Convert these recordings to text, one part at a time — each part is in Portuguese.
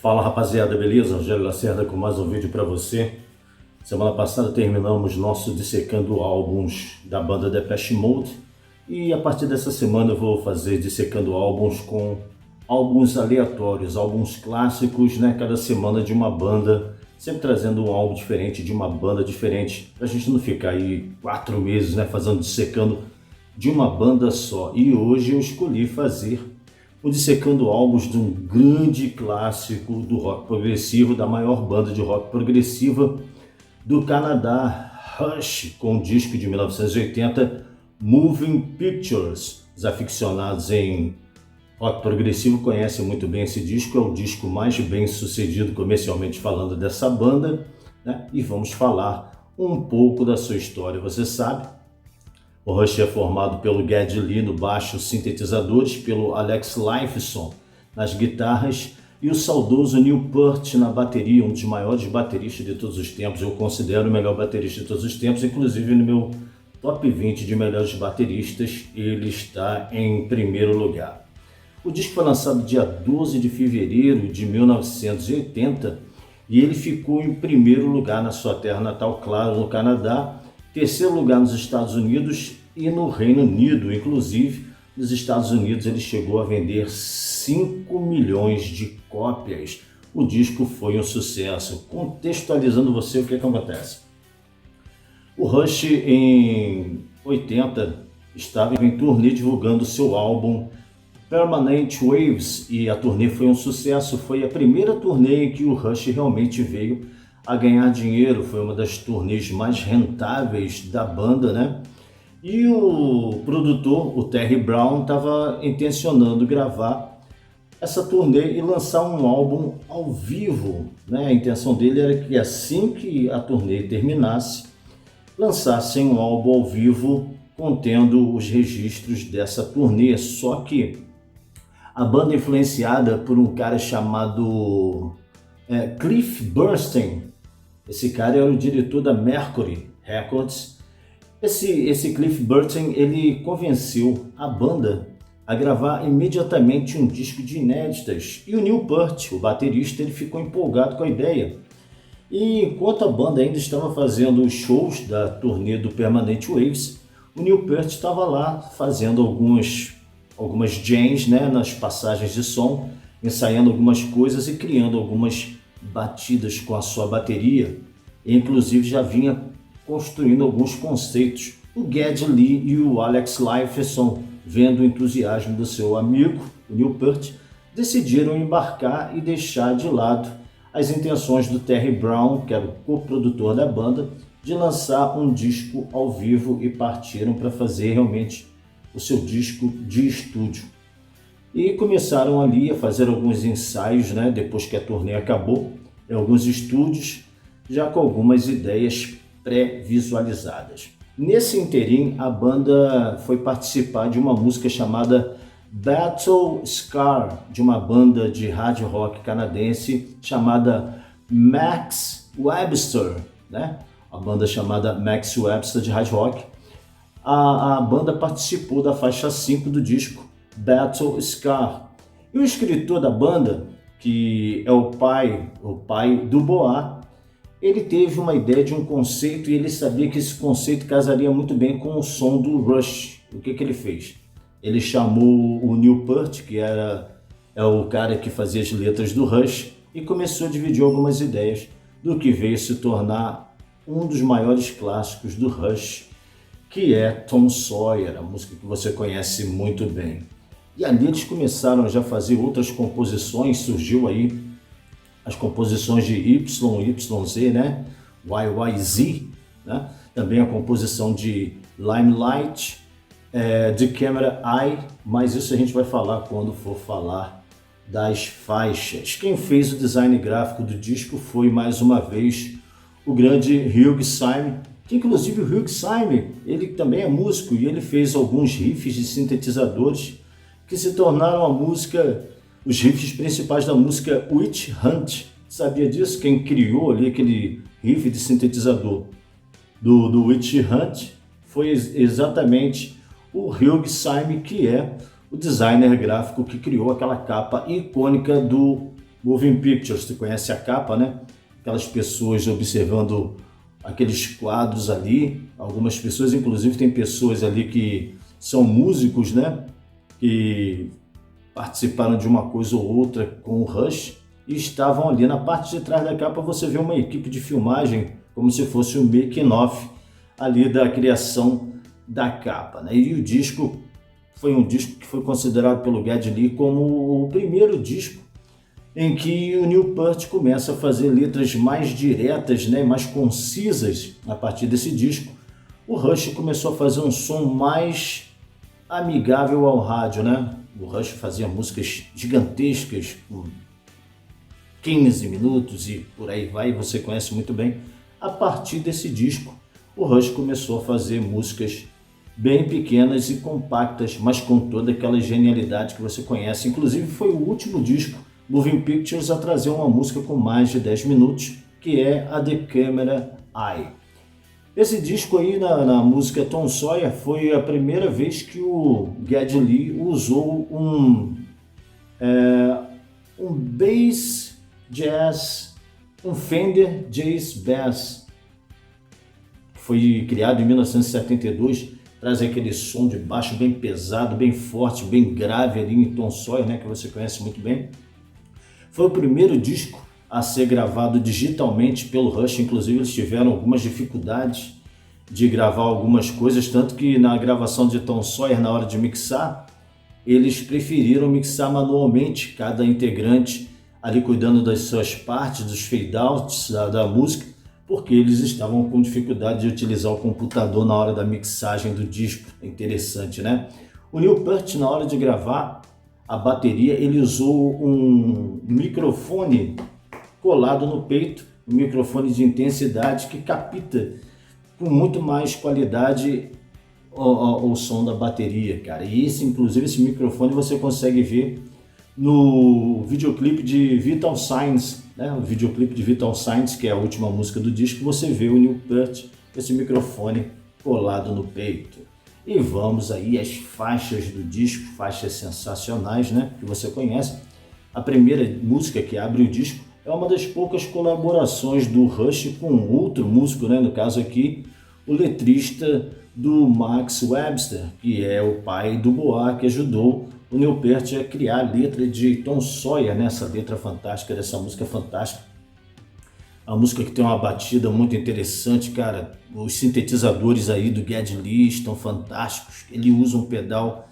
Fala rapaziada, beleza? Rogério Lacerda com mais um vídeo para você. Semana passada terminamos nosso dissecando álbuns da banda Depeche Mode e a partir dessa semana eu vou fazer dissecando álbuns com álbuns aleatórios, álbuns clássicos, né? Cada semana de uma banda, sempre trazendo um álbum diferente de uma banda diferente, pra gente não ficar aí 4 meses, né? Fazendo dissecando de uma banda só. E hoje eu escolhi fazer o dissecando álbuns de um grande clássico do rock progressivo, da maior banda de rock progressiva do Canadá, Rush, com o disco de 1980, Moving Pictures. Os aficionados em rock progressivo conhecem muito bem esse disco, é o disco mais bem sucedido comercialmente falando dessa banda, né? E vamos falar um pouco da sua história. Você sabe, o Rush é formado pelo Geddy Lee no baixo, sintetizadores, pelo Alex Lifeson nas guitarras e o saudoso Neil Peart na bateria, um dos maiores bateristas de todos os tempos. Eu considero o melhor baterista de todos os tempos, inclusive no meu top 20 de melhores bateristas, ele está em primeiro lugar. O disco foi lançado dia 12 de fevereiro de 1980 e ele ficou em primeiro lugar na sua terra natal, claro, no Canadá, terceiro lugar nos Estados Unidos e no Reino Unido. Inclusive, nos Estados Unidos ele chegou a vender 5 milhões de cópias. O disco foi um sucesso. Contextualizando você, o que acontece? O Rush, em 80, estava em turnê divulgando seu álbum Permanent Waves e a turnê foi um sucesso. Foi a primeira turnê em que o Rush realmente veio a ganhar dinheiro, foi uma das turnês mais rentáveis da banda, né? E o produtor, o Terry Brown, estava intencionando gravar essa turnê e lançar um álbum ao vivo, né? A intenção dele era que assim que a turnê terminasse, lançassem um álbum ao vivo contendo os registros dessa turnê. Só que a banda, influenciada por um cara chamado Cliff Burstein, esse cara era o diretor da Mercury Records. Esse Cliff Burton, ele convenceu a banda a gravar imediatamente um disco de inéditas. E o Neil Peart, o baterista, ele ficou empolgado com a ideia. E enquanto a banda ainda estava fazendo os shows da turnê do Permanent Waves, o Neil Peart estava lá fazendo algumas jams, né, nas passagens de som, ensaiando algumas coisas e criando algumas batidas com a sua bateria, e inclusive já vinha construindo alguns conceitos. O Geddy Lee e o Alex Lifeson, vendo o entusiasmo do seu amigo, o Neil Peart, decidiram embarcar e deixar de lado as intenções do Terry Brown, que era o coprodutor da banda, de lançar um disco ao vivo e partiram para fazer realmente o seu disco de estúdio. E começaram ali a fazer alguns ensaios, né, depois que a turnê acabou, em alguns estúdios, já com algumas ideias pré-visualizadas. Nesse interim, a banda foi participar de uma música chamada Battle Scar, de uma banda de hard rock canadense chamada Max Webster, né? A banda chamada Max Webster de hard rock. A banda participou da faixa 5 do disco Battle Scar. E o escritor da banda, que é o pai do Boa, ele teve uma ideia de um conceito e ele sabia que esse conceito casaria muito bem com o som do Rush. O que ele fez? Ele chamou o Neil Peart, que é o cara que fazia as letras do Rush, e começou a dividir algumas ideias do que veio se tornar um dos maiores clássicos do Rush, que é Tom Sawyer, a música que você conhece muito bem. E ali eles começaram já a fazer outras composições, surgiu aí as composições de YYZ, né? YYZ, né? Também a composição de Limelight, de Camera Eye, mas isso a gente vai falar quando for falar das faixas. Quem fez o design gráfico do disco foi, mais uma vez, o grande Hugh Syme, que inclusive o Hugh Syme, ele também é músico e ele fez alguns riffs de sintetizadores que se tornaram a música, os riffs principais da música Witch Hunt. Sabia disso? Quem criou ali aquele riff de sintetizador do Witch Hunt foi exatamente o Hugh Syme, que é o designer gráfico que criou aquela capa icônica do Moving Pictures, você conhece a capa, né? Aquelas pessoas observando aqueles quadros ali, algumas pessoas, inclusive tem pessoas ali que são músicos, né? Que participaram de uma coisa ou outra com o Rush e estavam ali na parte de trás da capa. Você vê uma equipe de filmagem como se fosse um making-of ali da criação da capa, né? E o disco foi um disco que foi considerado pelo Geddy Lee como o primeiro disco em que o Neil Peart começa a fazer letras mais diretas, né, mais concisas. A partir desse disco, o Rush começou a fazer um som mais amigável ao rádio, né? O Rush fazia músicas gigantescas, com 15 minutos e por aí vai, você conhece muito bem. A partir desse disco, o Rush começou a fazer músicas bem pequenas e compactas, mas com toda aquela genialidade que você conhece. Inclusive foi o último disco, Moving Pictures, a trazer uma música com mais de 10 minutos, que é a The Camera Eye. Esse disco aí, na música Tom Sawyer, foi a primeira vez que o Geddy Lee usou um bass jazz, um Fender Jazz Bass. Foi criado em 1972, traz aquele som de baixo bem pesado, bem forte, bem grave ali em Tom Sawyer, né, que você conhece muito bem. Foi o primeiro disco a ser gravado digitalmente pelo Rush, inclusive eles tiveram algumas dificuldades de gravar algumas coisas, tanto que na gravação de Tom Sawyer, na hora de mixar, eles preferiram mixar manualmente, cada integrante ali cuidando das suas partes, dos fade-outs da música, porque eles estavam com dificuldade de utilizar o computador na hora da mixagem do disco. É interessante, né? O Neil Peart, na hora de gravar a bateria, ele usou um microfone colado no peito, um microfone de intensidade que capta com muito mais qualidade o som da bateria, cara. E inclusive esse microfone você consegue ver no videoclipe de Vital Signs, né? O videoclipe de Vital Signs, que é a última música do disco, você vê o Neil Peart com esse microfone colado no peito. E vamos aí às faixas do disco, faixas sensacionais, né, que você conhece. A primeira música que abre o disco é uma das poucas colaborações do Rush com outro músico, né, no caso aqui, o letrista do Max Webster, que é o pai do Boa, que ajudou o Neil Peart a criar a letra de Tom Sawyer, né, essa letra fantástica, dessa música fantástica. A música que tem uma batida muito interessante, cara. Os sintetizadores aí do Geddy Lee estão fantásticos. Ele usa um pedal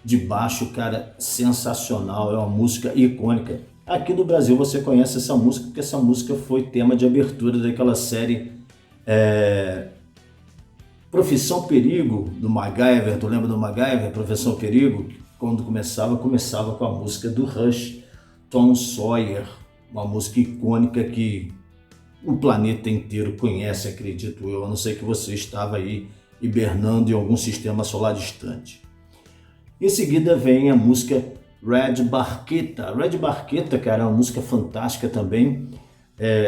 de baixo, cara, sensacional. É uma música icônica. Aqui no Brasil você conhece essa música, porque essa música foi tema de abertura daquela série Profissão Perigo, do MacGyver. Tu lembra do MacGyver, Profissão Perigo? Quando começava com a música do Rush, Tom Sawyer. Uma música icônica que o planeta inteiro conhece, acredito eu, a não ser que você estava aí hibernando em algum sistema solar distante. Em seguida vem a música Red Barqueta. Red Barqueta, cara, é uma música fantástica também.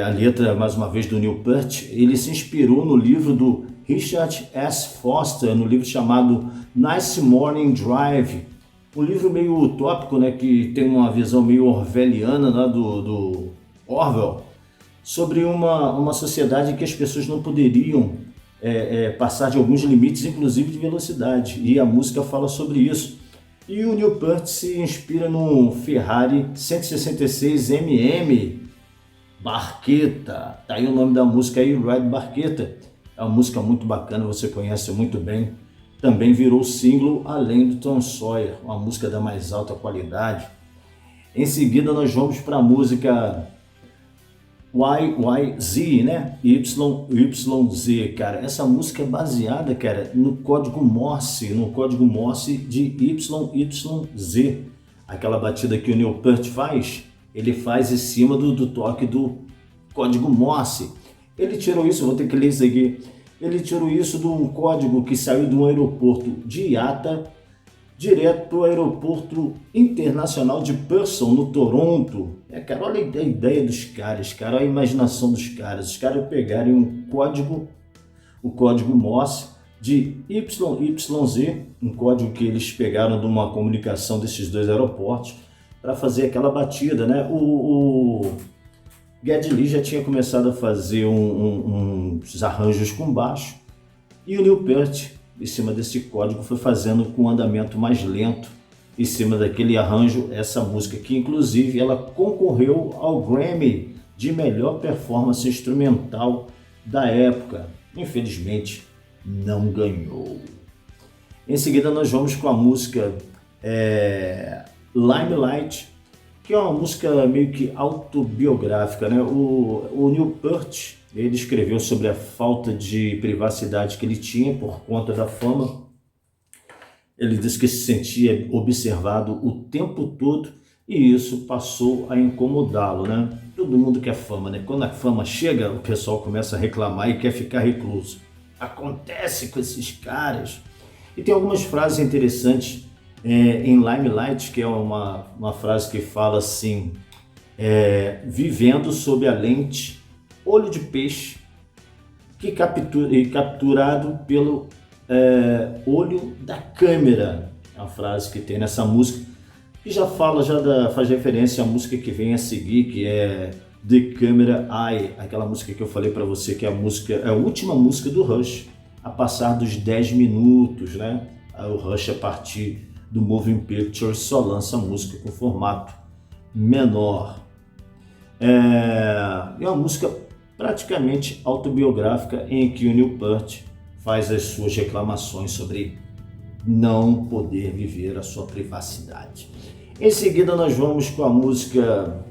A letra, mais uma vez, do Neil Peart. Ele se inspirou no livro do Richard S. Foster, no livro chamado Nice Morning Drive. Um livro meio utópico, né, que tem uma visão meio orwelliana, né, do Orwell, sobre uma sociedade em que as pessoas não poderiam passar de alguns limites, inclusive de velocidade. E a música fala sobre isso. E o Neil Peart se inspira no Ferrari 166 MM Barqueta. Tá aí o nome da música aí, Red Barqueta. É uma música muito bacana, você conhece muito bem. Também virou single além do Tom Sawyer, uma música da mais alta qualidade. Em seguida nós vamos para a música YYZ, né? YYZ, cara. Essa música é baseada, cara, no código Morse de YYZ. Aquela batida que o Neil Peart faz, ele faz em cima do toque do código Morse. Ele tirou isso, vou ter que ler isso aqui. Ele tirou isso de um código que saiu de um aeroporto de IATA direto para o aeroporto internacional de Pearson, no Toronto. Cara, olha a ideia dos caras, cara, olha a imaginação dos caras. Os caras pegarem o código Morse de YYZ, um código que eles pegaram de uma comunicação desses dois aeroportos, para fazer aquela batida, né? O Geddy Lee já tinha começado a fazer uns arranjos com baixo, e o Neil Peart, em cima desse código, foi fazendo com um andamento mais lento, em cima daquele arranjo, essa música, que inclusive ela concorreu ao Grammy de melhor performance instrumental da época. Infelizmente, não ganhou. Em seguida, nós vamos com a música Limelight, que é uma música meio que autobiográfica, né? O Neil Peart, ele escreveu sobre a falta de privacidade que ele tinha por conta da fama. Ele disse que se sentia observado o tempo todo e isso passou a incomodá-lo, né? Todo mundo quer fama, né? Quando a fama chega, o pessoal começa a reclamar e quer ficar recluso. Acontece com esses caras. E tem algumas frases interessantes em Limelight, que é uma frase que fala assim: vivendo sob a lente, olho de peixe, capturado pelo olho da câmera. É uma frase que tem nessa música, que faz referência à música que vem a seguir, que é The Camera Eye, aquela música que eu falei para você, que é a última música do Rush, a passar dos 10 minutos, né? O Rush, a partir do Moving Pictures, só lança música com formato menor. É uma música praticamente autobiográfica, em que o Neil Peart faz as suas reclamações sobre não poder viver a sua privacidade. Em seguida, nós vamos com a música...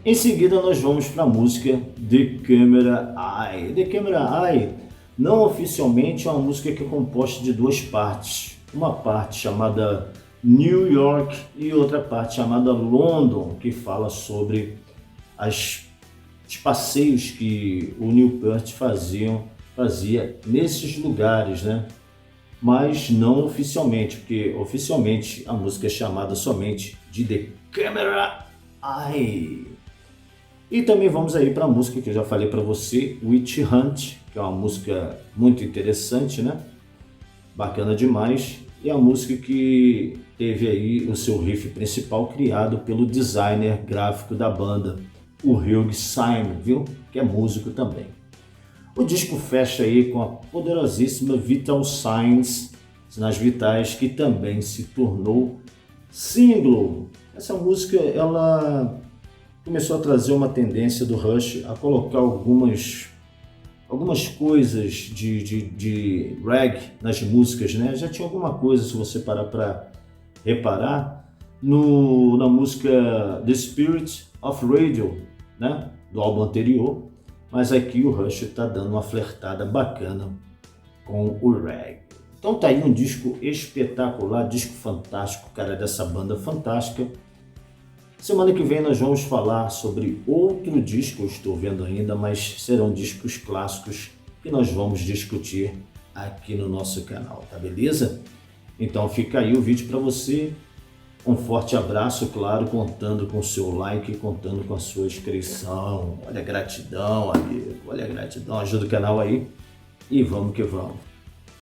Em seguida, nós vamos para a música The Camera Eye. The Camera Eye, não oficialmente, é uma música que é composta de duas partes. Uma parte chamada New York e outra parte chamada London, que fala sobre os passeios que o Neil Peart fazia nesses lugares, né? Mas não oficialmente, porque oficialmente a música é chamada somente de The Camera Eye. E também vamos aí para a música que eu já falei para você, Witch Hunt, que é uma música muito interessante, né? Bacana demais. E a música que teve aí o seu riff principal criado pelo designer gráfico da banda, o Hugh Syme, viu? Que é músico também. O disco fecha aí com a poderosíssima Vital Signs, Sinais Vitais, que também se tornou single. Essa música, ela começou a trazer uma tendência do Rush a colocar algumas coisas de reggae nas músicas, né? Já tinha alguma coisa, se você parar para reparar, na música The Spirit of Radio, né? Do álbum anterior, mas aqui o Rush está dando uma flertada bacana com o reggae. Então tá aí um disco espetacular, disco fantástico, cara, dessa banda fantástica. Semana que vem nós vamos falar sobre outro disco, eu estou vendo ainda, mas serão discos clássicos que nós vamos discutir aqui no nosso canal, tá beleza? Então fica aí o vídeo para você. Um forte abraço, claro, contando com o seu like, contando com a sua inscrição. Olha a gratidão, amigo, olha a gratidão, ajuda o canal aí e vamos que vamos.